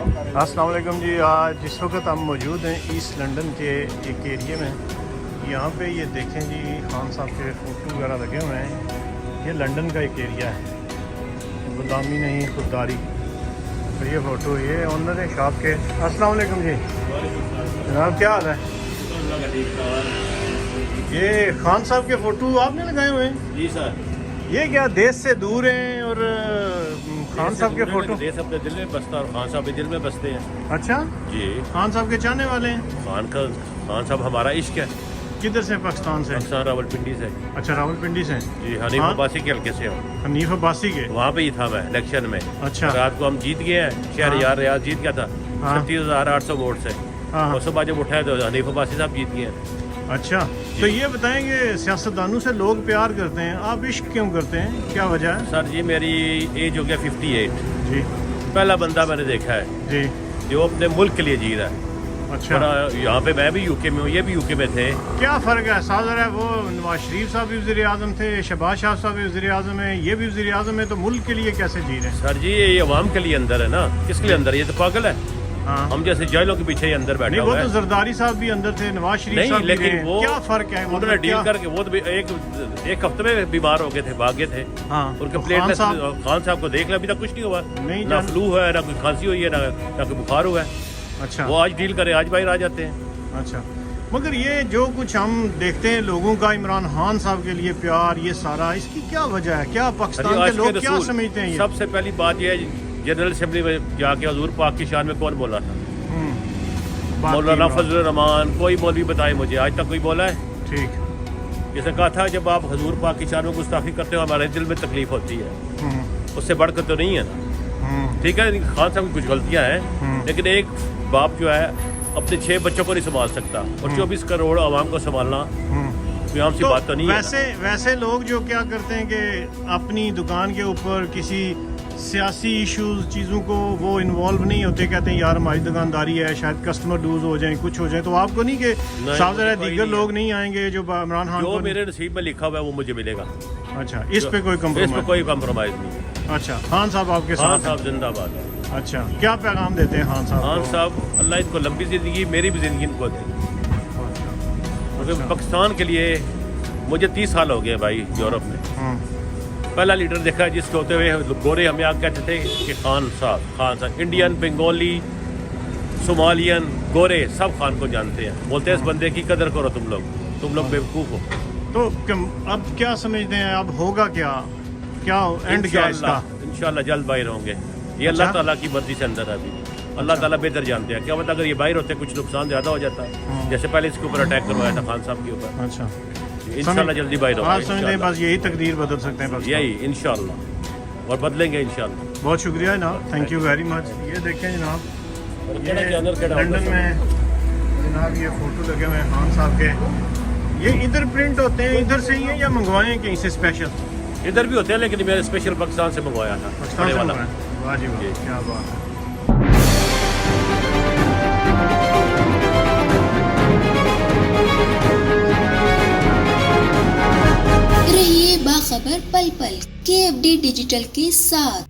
अस्सलाम वालेकुम जी। आज जिस वक्त हम मौजूद हैं ईस्ट लंदन के एक एरिए में, यहाँ पे ये देखें जी खान साहब के फ़ोटो वगैरह लगे हुए हैं। ये लंदन का एक एरिया है, गुलामी नहीं खुददारी। तो ये फ़ोटो ये ऑनर है शॉप के। अस्सलाम वालेकुम जी जनाब, क्या हाल है? ये खान साहब के फ़ोटो आपने लगाए हुए हैं? जी सर। ये क्या देश से दूर हैं और खान साहब के फ़ोटो? देश अपने दिल में बसता और खान साहब भी दिल में बसते हैं। अच्छा, जी खान साहब के चाहने वाले हैं? खान साहब हमारा इश्क है। किधर से? पाकिस्तान से? पाकिस्तान रावलपिंडी से। अच्छा, रावलपिंडी से। जी हनीफ अब्बासी के हल्के से हो। हनीफ अब्बासी के? वहाँ पे ही था मैं इलेक्शन में। अच्छा। रात को हम जीत गए हैं, शहरयार रियाज जीत गया था 36,800 वोट से। हाँ। उसके बाद जब उठाए तो हनीफ अब्बासी साहब जीत गए हैं। अच्छा, तो ये बताएंगे सियासतदानों से लोग प्यार करते हैं, आप इश्क क्यों करते हैं, क्या वजह है? सर जी मेरी एज हो गया 58। जी। पहला बंदा मैंने देखा है जी। जो अपने मुल्क के लिए जी रहा है। अच्छा, यहाँ पे मैं भी यूके में हूँ, ये भी यूके में थे। क्या फ़र्क है? सादर है वो नवाज शरीफ साहब भी वज़ीर आज़म थे, शहबाज शाह साहब भी वज़ीर आज़म है, ये भी वज़ीर आज़म है, तो मुल्क के लिए कैसे जी रहे हैं? सर जी ये अवाम के लिए अंदर है ना, किसके लिए अंदर? ये तो पागल है। हाँ। हम जैसे जेलों के पीछे ही अंदर बैठे नहीं, वो हुए तो हैं। जरदारी साहब भी अंदर थे, नवाज शरीफ नहीं साहब भी लेकिन रहे। वो क्या फ़र्क है? उन्होंने मतलब डील क्या? करके वो तो एक हफ्ते में बीमार हो गए थे, भागे थे। हाँ, उनके तो प्लेटलेट्स खान खान साहब को देख लिया, अभी तक कुछ नहीं हुआ। नहीं ना फ्लू है, ना कोई खांसी हुई है, ना कोई बुखार हुआ है। अच्छा। वो आज डील करे, आज बाहर आ जाते हैं। अच्छा, मगर ये जो कुछ हम देखते हैं लोगों का इमरान खान साहब के लिए प्यार, ये सारा इसकी क्या वजह है? क्या पाकिस्तान के लोग क्या समझते हैं? ये सबसे पहली बात यह है, जनरल असेंबली में जाके हजूर पाक की शान में कौन बोला था? मौलाना फजल रहमान, कोई मौलवी बताए मुझे, आज तक कोई बोला है? ठीक। जैसे कहा था जब आप हजूर पाक की शान में गुस्ताखी करते हो हमारे दिल में तकलीफ होती है, उससे बढ़कर तो नहीं है ना। ठीक है, खान साहब की कुछ गलतियां हैं, लेकिन एक बाप जो है अपने 6 बच्चों को नहीं संभाल सकता और 24 करोड़ आवाम को संभालना कोई आम सी बात तो नहीं है। वैसे लोग जो क्या करते हैं कि अपनी दुकान के ऊपर किसी सियासी इश्यूज चीज़ों को वो इन्वॉल्व नहीं होते, कहते हैं यार हमारी दुकानदारी है, शायद कस्टमर डूज हो जाए, कुछ हो जाए। तो आपको नहीं कि साफ ज़रा दीगर लोग नहीं आएंगे जो इमरान खान जो मेरे नसीब में लिखा हुआ है वो मुझे मिलेगा। अच्छा, इस पे कोई कम्प्रोमाइज़ नहीं। अच्छा, खान साहब आपके साथ? खान साहब जिंदाबाद। अच्छा, क्या पैगाम देते हैं खान साहब? खान साहब अल्लाह इनको लंबी ज़िंदगी, मेरी भी ज़िंदगी इनको दे। पाकिस्तान के लिए मुझे 30 साल हो गए भाई यूरोप में। पहला लीडर देखा है जिसके होते हुए गोरे हमें आगे कहते थे कि खान साहब। इंडियन, बंगाली, सोमालियन, गोरे सब खान को जानते हैं, बोलते हैं इस बंदे की कदर करो, तुम लोग बेवकूफ़ हो। तो अब क्या समझते हैं, अब होगा क्या एंड क्या इसका? इंशाल्लाह जल्द बाहर होंगे। ये अल्लाह ताला की मर्जी से अंदर है अभी। अल्लाह ताला बेहतर जानते हैं। क्या पता अगर ये बाहर होते कुछ नुकसान ज़्यादा हो जाता है, जैसे पहले इसके ऊपर अटैक करवाया था खान साहब के ऊपर। अच्छा, इंशाल्लाह जल्दी बाहर होगा। आप समझते हैं बस यही तकदीर बदल सकते हैं? यही इंशाल्लाह, और बदलेंगे इंशाल्लाह। बहुत शुक्रिया जनाब, थैंक यू वेरी मच। ये देखें जनाब, लंदन में जनाब ये फ़ोटो लगे हुए हैं खान साहब के। ये इधर प्रिंट होते हैं, इधर से ही है या मंगवाए कहीं से स्पेशल? इधर भी होते हैं, लेकिन मैंने स्पेशल पाकिस्तान से मंगवाया था। पाकिस्तान से मंगवाया? वाह जी वाह, क्या बात है। रहिए बाखबर पल पल KFD डिजिटल के साथ।